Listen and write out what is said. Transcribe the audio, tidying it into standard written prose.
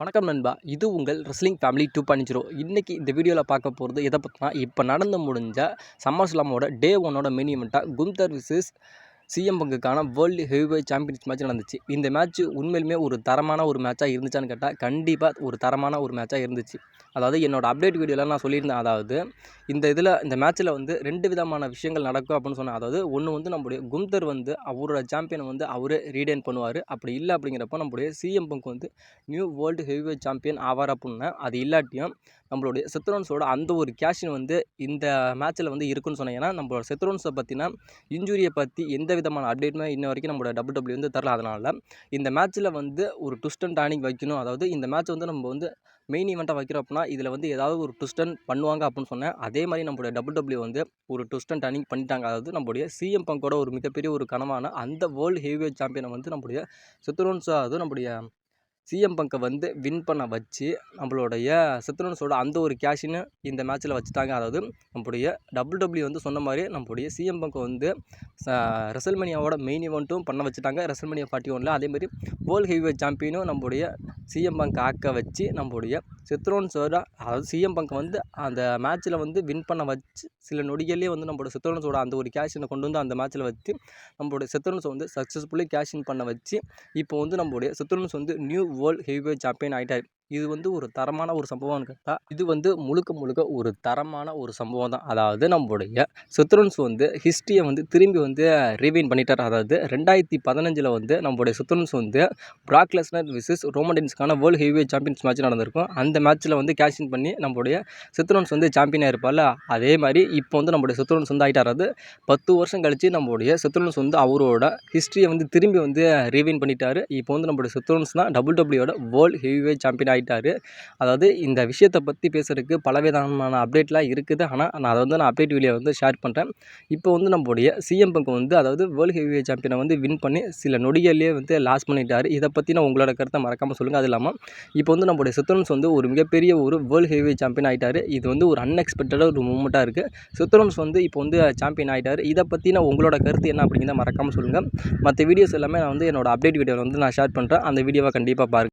வணக்கம் நண்பா. இது உங்கள் ரெஸ்லிங் ஃபேமிலி 2.0. இன்னைக்கு இந்த வீடியோவில் பார்க்க போகிறது எதை பற்றினா, இப்போ நடந்து முடிஞ்ச சம்மர் ஸ்லாமோட டே 1 மெயின் ஈவெண்ட்டாக குந்தர் விசஸ் சிஎம் பங்குக்கான வேர்ல்டு ஹெவிவெயிட் சாம்பியன்ஸ் மேட்ச் நடந்துச்சு. இந்த மேட்ச் உண்மையிலுமே ஒரு தரமான ஒரு மேட்சாக இருந்துச்சான்னு கேட்டால் கண்டிப்பாக ஒரு தரமான ஒரு மேட்சாக இருந்துச்சு. அதாவது என்னோட அப்டேட் வீடியோவில் நான் சொல்லியிருந்தேன். அதாவது இந்த மேட்ச்சில் வந்து 2 விதமான விஷயங்கள் நடக்கும் அப்படின்னு சொன்னேன். அதாவது ஒன்று வந்து நம்முடைய குந்தர் வந்து அவரோட சாம்பியனை வந்து அவரே ரீடைன் பண்ணுவார். அப்படி இல்லை அப்படிங்கிறப்ப நம்முடைய சிஎம் பங்க் வந்து நியூ வேர்ல்டு ஹெவிவெயிட் சாம்பியன் ஆவார் அப்படின்னா, அது இல்லாட்டியும் நம்மளுடைய செத்ரோன்ஸோட அந்த ஒரு கேஷின் வந்து இந்த மேட்ச்சில் வந்து இருக்குன்னு சொன்னேன். ஏன்னா நம்மளோட செத்ரோன்ஸை பற்றினா இன்ஜுரியை பற்றி எந்த விதமான அப்டேட்டுமே இன்ன வரைக்கும் நம்மளோட WWE வந்து தரல. அதனால் இந்த மேட்ச்சில் வந்து ஒரு ட்விஸ்ட் அண்ட் டர்னிங் வைக்கணும். அதாவது இந்த மேட்ச் வந்து நம்ம வந்து மெயின் ஈவெண்ட்டாக வைக்கிறோம் அப்படின்னா, இதில் வந்து ஏதாவது ஒரு ட்விஸ்ட் அண்ட் பண்ணுவாங்க அப்படின்னு சொன்னேன். அதே மாதிரி நம்மளுடைய WWE வந்து ஒரு ட்விஸ்ட் அண்ட் டர்னிங் பண்ணிட்டாங்க. அதாவது நம்மளுடைய சிஎம் பங்கோட ஒரு மிகப்பெரிய ஒரு கனவான அந்த வேர்ல்டு ஹெவிவெயிட் சாம்பியனை வந்து நம்மளுடைய செத்ரோன்ஸ், அதாவது நம்முடைய சிஎம் பங்கை வந்து வின் பண்ண வச்சு நம்மளுடைய செத்ரோன்ஸோட அந்த ஒரு கேஷின்னு இந்த மேட்ச்சில் வச்சுட்டாங்க. அதாவது நம்முடைய WWE வந்து சொன்ன மாதிரி நம்மளுடைய சிஎம் பங்கை வந்து ரெசல்மேனியாவோட மெயின் ஈவெண்ட்டும் பண்ண வச்சுட்டாங்க. ரெசல்மேனியா 41 அதேமாதிரி வேர்ல்டு ஹெவிவெயிட் சாம்பியனும் நம்மளுடைய சிஎம் பங்க் ஆக்க வச்சு நம்மளுடைய செத்ரோன்ஸோட, அதாவது சிஎம் பங்க் வந்து அந்த மேட்ச்சில் வந்து வின் பண்ண வச்சு சில நொடிகளே வந்து நம்மளோட செத்ரோன்ஸோட அந்த ஒரு கேஷினை கொண்டு வந்து அந்த மேட்ச்சில் வச்சு நம்மளுடைய செத்ரோன்ஸை வந்து சக்ஸஸ்ஃபுல்லி கேஷின் பண்ண வச்சு இப்போ வந்து நம்மளுடைய செத்ரோன்ஸ் வந்து நியூ வேர்ல்டு ஹெவிவெயிட் சாம்பியன் ஆகிட்டார். இது வந்து ஒரு தரமான ஒரு சம்பவம்னு கேட்டால் இது வந்து முழுக்க ஒரு தரமான ஒரு சம்பவம் தான். அதாவது நம்மளுடைய செத்ரோன்ஸ் வந்து ஹிஸ்ட்ரியை வந்து திரும்பி வந்து ரீவைன் பண்ணிட்டார். அதாவது 2015 வந்து நம்மளுடைய செத்ரோன்ஸ் வந்து பிராக் லெஸ்னர் விசஸ் ரோமன் ரெயின்ஸ்க்கான வேர்ல்டு ஹெவிவெயிட் சாம்பியன்ஸ் மேட்ச் நடந்திருக்கும். அந்த மேட்ச்சில் வந்து கேஷின் பண்ணி நம்மளுடைய செத்ரோன்ஸ் வந்து சாம்பியனாக இருப்பார்ல, அதே மாதிரி இப்போ வந்து நம்மளுடைய செத்ரோன்ஸ் வந்து ஆகிட்டார். அது 10 வருஷம் கழித்து நம்மளுடைய செத்ரோன்ஸ் வந்து அவரோட ஹிஸ்ட்ரியை வந்து திரும்பி வந்து ரீவைன் பண்ணிட்டார். இப்போ வந்து நம்மளுடைய செத்ரோன்ஸ் தான் WWEயோட வேர்ல்டு ஹெவிவெயிட் சாம்பியன் ஆகிட்டார். அதாவது இந்த விஷயத்தை பற்றி பேசுகிறதுக்கு பலவிதமான அப்டேட்லாம் இருக்குது. ஆனால் நான் அதை வந்து அப்டேட் வீடியோ வந்து ஷேர் பண்ணுறேன். இப்போ வந்து நம்மளுடைய சிஎம் பங்க் வந்து அதாவது வேர்ல்டு ஹெவிவெயிட் சாம்பியனை வந்து வின் பண்ணி சில நொடிகள்லேயே வந்து லாஸ் பண்ணிட்டார். இதை பற்றி நான் உங்களோட கருத்தை மறக்காமல் சொல்லுங்கள். அது இல்லாமல் இப்போ வந்து நம்மளுடைய செத்ரோன்ஸ் வந்து ஒரு மிகப்பெரிய ஒரு வேர்ல்டு ஹெவிவெயிட் சாம்பியன் ஆகிட்டார். இது வந்து ஒரு அன்எக்ஸ்பெக்டடாக ஒரு மூமெண்ட்டாக இருக்குது. செத்ரோன்ஸ் வந்து இப்போ வந்து சாம்பியன் ஆகிட்டார். இதை பற்றி நான் உங்களோட கருத்து என்ன அப்படிங்கிறத மறக்காமல் சொல்லுங்கள். மற்ற வீடியோஸ் எல்லாமே நான் வந்து என்னோட அப்டேட் வீடியோவில் வந்து நான் ஷேர் பண்ணுறேன். அந்த வீடியோவை கண்டிப்பாக பாருங்கள்.